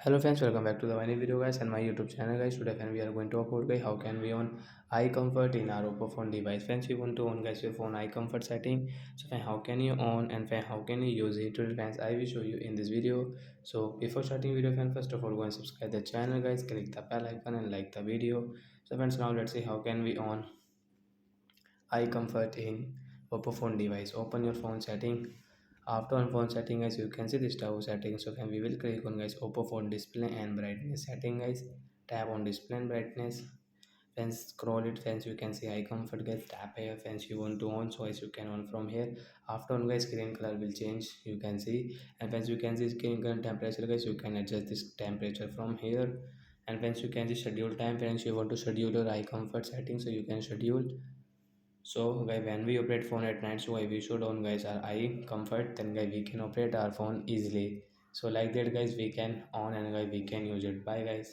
Hello friends, welcome back to the new video guys and my YouTube channel guys. Today friend we are going to upload guys how can we on eye comfort in our Oppo phone device. Friends, you want to on guys your phone eye comfort setting. So friend, how can you on and friend, how can you use it? Today friends, I will show you in this video. So before starting video friend, first of all go and subscribe the channel guys, click the bell icon and like the video. So friends, now let's see how can we on eye comfort in Oppo phone device. Open your phone setting. After on phone setting guys, you can see this tower setting. So then we will click on guys Oppo phone display and brightness setting guys. Tap on display and brightness. Then scroll it friends, you can see eye comfort guys. Tap here friends, you want to on, so as you can on from here. After on guys, screen color will change, you can see. And friends, you can see screen color temperature guys, you can adjust this temperature from here. And friends, you can see schedule time. Friends, you want to schedule your eye comfort setting, so you can schedule. So guys, when we operate phone at night, so guys, we should on guys our eye comfort. Then guys, we can operate our phone easily. So like that guys, we can on and guys, we can use it. Bye guys.